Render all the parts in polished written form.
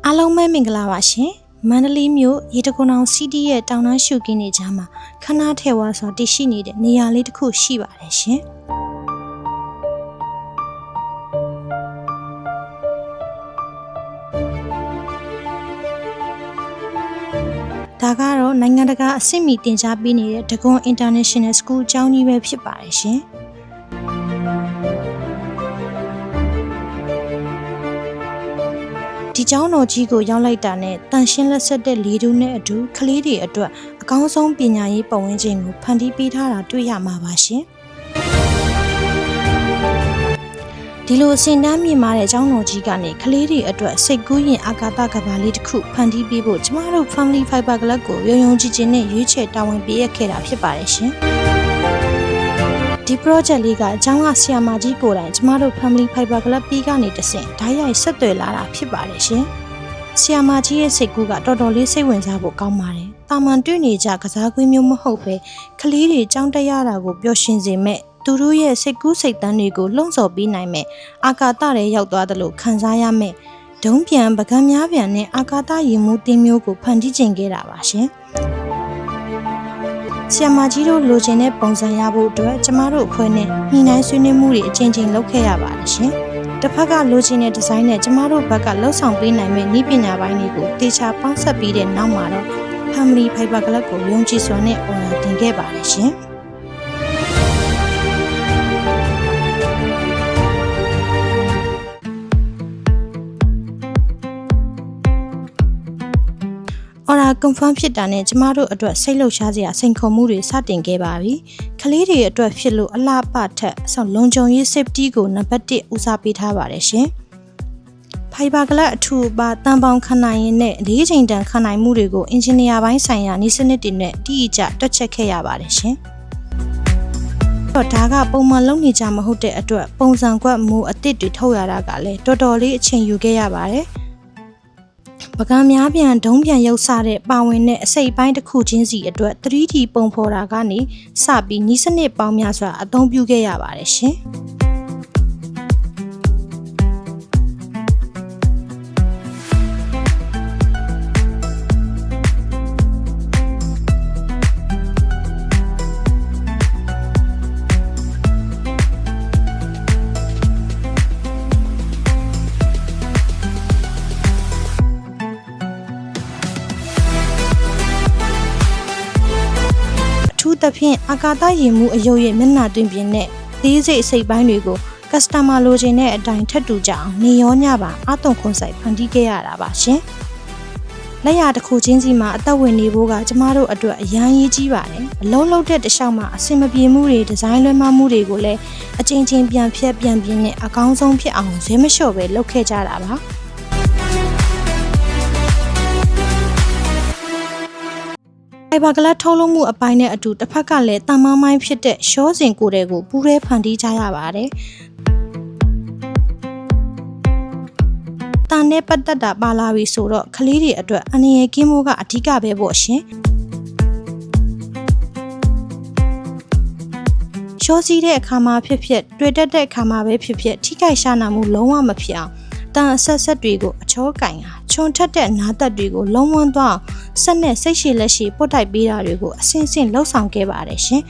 အားလုံးပဲမင်္ဂလာပါရှင်မန္တလေးမြို့ရေတံခွန်အောင်စီးတီးရဲ့တောင်တန်းရှုခင်းနေကြမှာခဏထဲဝါဆိုတည်ရှိနေတဲ့နေရာလေးတစ်ခုရှိပါတယ်ရှင်ဒါကတော့နိုင်ငံတကာအဆင့်မီတင်ကြားပေးနေတဲ့ဒဂွန် International School ကျောင်းကြီးပဲဖြစ်ပါတယ်ရှင်ဒီကျောင်းတော်ကြီးကိုရောက်လိုက်တာနဲ့တန်ရှင်းလက်ဆက်တဲ့လေတူးနဲ့အတူကလေးတွေအတွက်အကောင်းဆုံးပညာရေးပတ်ဝန်းကျင်ကိုဖန်တီးပေးထားတာတွေ့ရမှာပါရှင်ဒီလိုအဆင့်တန်းမြင့်မားတဲ့ကျောင်းတော်ကြီးကနေကလေးတွေအတွက်စိတ်ကူးရင်အာကာသကဘာလေးတစ်ခုဖန်တီးပေးဖို့ကျမတို့ Family Fiber Club ကိုရုံရုံကြည်ကြည်နဲ့ရွေးချယ်တာဝန်ပေးရခဲ့တာဖြစ်ပါတယ်ရှင်ဒီ project လေးကအကြောင်းကဆရာမကြီးကိုယ်တိုင်ကျမတို့ Family Fiber Club ပြီးကနေတဆင့်ဓာတ်ရိုက်ဆက်သွယ်လာတာဖြစ်ပါတယ်ရှင်ဆရာမကြီးရဲ့စိတ်ကူးကတော်တော်လေးစိတ်ဝင်စားဖို့ကောင်းပါတယ်တာမန်တွေ့နေကြကစားကွင်းမျိုးမဟုတ်ပဲကလေးတွေကြောင်းတက်ရတာကိုပျော်ရွှင်စေမဲ့သူတို့ရဲ့စိတ်ကူးစိတ်တန်းတွေကိုလှုံ့ဆော်ပေးနိုင်မဲ့အာကာသထဲရောက်သွားတယ်လို့ခံစားရမဲ့ဒုံးပြန်ပကံများပြန်နဲ့အာကာသရင်မှုတင်းမျိုးကိုဖန်တီးခြင်းခဲ့တာပါရှင်ဆရာမကြီးတို့လိုချင်တဲ့ပုံစံရဖို့အတွက်ကျမတို့အဖွဲ့နဲ့ညှိနှိုင်းဆွေးနွေးမှုတွေအချိန်ချင်းလုပ်ခဲ့ရပါတယ်ရှင်တစ်ဖက်ကလိုချင်တဲ့ဒီဇိုင်းနဲ့ကျမတို့ဘက်ကလှုပ်ဆောင်ပေးနိုင်မဲ့နည်းပညာပိုင်းတွေကိုတေချာပေါင်းစပ်ပြီးတဲ့နောက်မှာတော့ Family Fiber Club ကိုယုံကြည်စွာနဲ့အော်တင်ခဲ့ပါတယ်ရှင်အော်ရာ confirm ဖြစ်တာနဲ့ကျမတို့အတွက်စိတ်လှုပ်ရှားစရာစိန်ခေါ်မှုတွေစတင်ခဲ့ပါပြီ။ကလေးတွေအတွက်ဖြစ်လို့အလားပထက်ဆောင်းလုံခြုံရေး safety ကိုနံပါတ်1ဦးစားပေးထားပါတယ်ရှင်။ Fiber Club အထူပါတန်ပေါင်းခံနိုင်ရင်နဲ့၄ချိန်တန်ခံနိုင်မှုတွေကိုအင်ဂျင်နီယာပိုင်းဆိုင်ရာနည်းစနစ်တွေနဲ့တိကျတွက်ချက်ခဲ့ရပါတယ်ရှင်။တော့ဒါကပုံမှန်လုပ်နေကြမဟုတ်တဲ့အတွက်ပုံစံကွက်မူအသစ်တွေထုတ်ရတာကလည်းတော်တော်လေးအချိန်ယူခဲ့ရပါတယ်။ပကံများပြန်ဒုံးပြန်ရုပ်စတဲ့ပါဝင်တဲ့အစိပ်ပိုင်းတစ်ခုချင်းစီအတွက် 3D ပုံဖော်တာကနေစပြီးနီးစနစ်ပေါင်းများစွာအသုံးပြုခဲ့ရပါတယ်ရှင်တဖြင့်အာကာသရင်မှုအယုတ်ရဲ့မျက်နှာတွင်ပြင်နဲ့သေးစိတ်အစိပ်ပိုင်းတွေကို customer လိုချင်တဲ့အတိုင်းထပ်တူကြအောင်နေရောညပါအသွင်ခွန်ဆိုင်ဖန်တီးခဲ့ရတာပါရှင်။လက်ရတစ်ခုချင်းစီမှာအသက်ဝင်နေဖို့ကကျမတို့အတွက်အရန်ရေးကြီးပါတယ်။အလုံးလုံးတဲ့တခြားမှာအဆင်မပြေမှုတွေဒီဇိုင်းလွဲမှားမှုတွေကိုလည်းအချင်းချင်းပြန်ဖြတ်ပြန်ပြင်းနဲ့အကောင်းဆုံးဖြစ်အောင်ဇဲမလျှော့ပဲလုပ်ခဲ့ကြတာပါ။Fiber Club ထုတ်လုပ်မှုအပိုင်းနဲ့အတူတစ်ဖက်ကလည်းတန်မောင်းမိုင်းဖြစ်တဲ့ရှောစဉ်ကိုတွေကိုပူးရဲဖန်တီးကြရပါတယ်။တန်နဲ့ပတ်သက်တာပါလာပြီဆိုတော့ကလေးတွေအတွက်အနေရကင်းမိုးကအဓိကပဲပေါ့ရှင်။ရှောစီးတဲ့အခါမှာဖြစ်ဖြစ်တွေ့တက်တဲ့အခါမှာပဲဖြစ်ဖြစ်ထိခိုက်ရှာနာမှုလုံးဝမဖြစ်အောင်တန်အဆက်တွေကိုအချောကင်ဟာခြုံထက်တဲ့နားသက်တွေကိုလုံးဝသွားဆက်နဲ့စိတ်ရှည်လက်ရှည်ပုတ်တိုက်ပေးတာတွေကိုအဆင့်ဆင့်လှုပ်ဆောင်ခဲ့ပါတယ်ရှင်။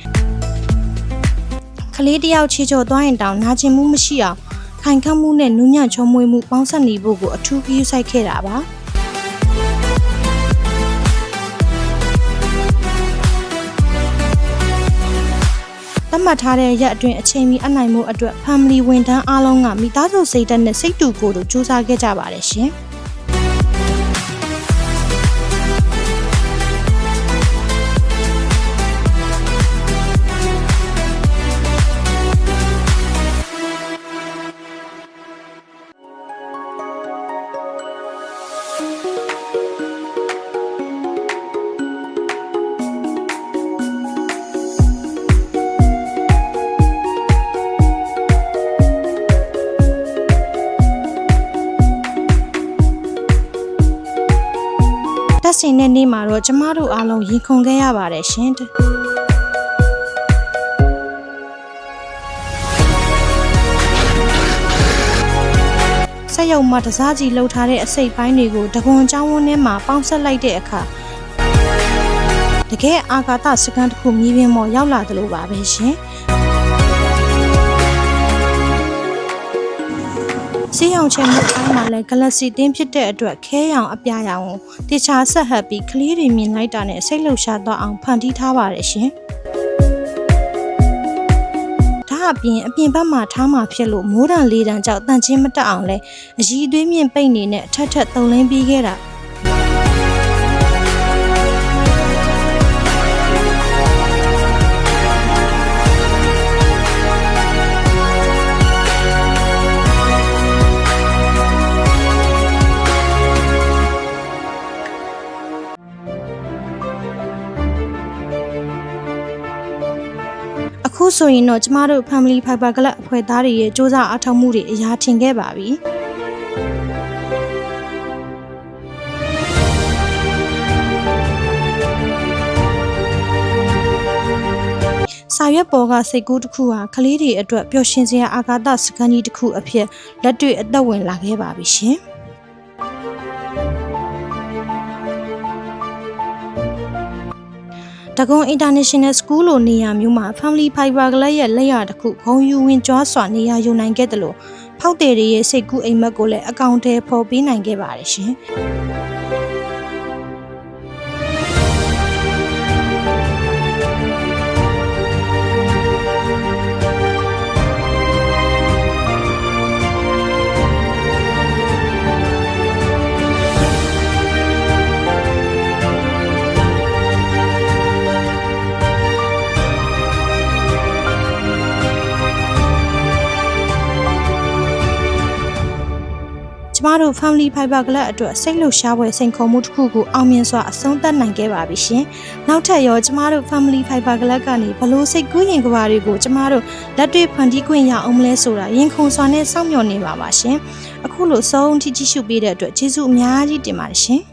ကလေးတယောက်ချီချိုသွားရင်တောင်နာကျင်မှုမရှိအောင်ခိုင်ခန့်မှုနဲ့နူးညံ့ချုံမွေးမှုပေါင်းစပ်နေဖို့ကိုအထူးဂရုစိုက်ခဲ့တာပါ။သတ်မှတ်ထားတဲ့ရက်အတွင်းအချိန်မီအနိုင်မှုအတွက် Family ဝန်ထမ်းအားလုံးကမိသားစုစိတ်ဓာတ်နဲ့စိတ်တူကိုယ်တို့ကြိုးစားခဲ့ကြပါတယ်ရှင်။တက်စင်တဲ့နေ့မှာတော့ကျမတို့အားလုံးရင်ခုန်ခဲ့ရပါတယ်ရှင်။စိ က်ရုံမှာတစားကြီးလှုပ်ထားတဲ့အစိတ်ပိုင်းတွေကိုတကွန်ချောင်းဝန်းထဲမှာပေါင်းဆက်လိုက်တဲ့အခါတကယ်အာကာသစကန်တစ်ခုမြေပြင်ပေါ်ရောက်လာတယ်လို့ပါပဲရှင်စီးအောင်ချဲမှုအိုင်းမှာလည်း Galaxy တင်းဖြစ်တဲ့အတွက်ခဲရောင်အပြာရောင်ကိုတေချာဆက်ဟပ်ပြီးကလေးတွေမြင်လိုက်တာနဲ့စိတ်လှုပ်ရှားသွားအောင်ဖန်တီးထားပါတယ်ရှင်ဒါအပြင်ဘက်မှာထားမှာဖြစ်လို့မိုးတံလေးတန်းကြောက်တန့်ချင်းမတက်အောင်လဲအကြီးအသွေးမြင့်ပိတ်နေနဲ့ထက်သုံးလင်းပြီးခဲ့တာအခုဆိုရင်တော့ကျမတို့ Family Fiber Club အဖွဲ့သားတွေရဲ့စ조사အားထုတ်မှုတွေအရာထင်ခဲ့ပါပြီစာရွက်ပေါ်ကစိတ်ကူးတစ်ခုဟာကလေးတွေအတွက်ပျော်ရွှင်စရာအာကာသစကန်ကြီးတစ်ခုအဖြစ်လက်တွေ့အသက်ဝင်လာခဲ့ပါပြီရှင်တကွန် International School လိုနေရာမျိုးမှာ Family Fiber Club ရဲ့လက်ရာတစ်ခုဂုဏ်ယူဝင်ကြွားစွာနေရာယူနိုင်ခဲ့တယ်လို့ဖောက်တယ်ရဲ့စိတ်ကူးအိမ်မက်ကိုလည်းအကောင့်ထဲပေါ်ပေးနိုင်ခဲ့ပါတယ်ရှင်ကျမတို့ Family Fiber Club အတွက်စိတ်လှုပ်ရှားပွဲစိန်ခေါ်မှုတစ်ခုကိုအောင်မြင်စွာအဆုံးသတ်နိုင်ခဲ့ပါပြီရှင်။နောက်ထပ်ရောကျမတို့ Family Fiber Club ကနေဘလို့စိတ်ကူးရင်ကဘာတွေကိုကျမတို့လက်တွေ့ဖန်တီးခွင့်ရအောင်မလဲဆိုတာရင်ခုန်စွာနဲ့စောင့်မျှော်နေပါပါရှင်။အခုလိုစုံထိကြည့်ရှုပေးတဲ့အတွက်ကျေးဇူးအများကြီးတင်ပါတယ်ရှင်။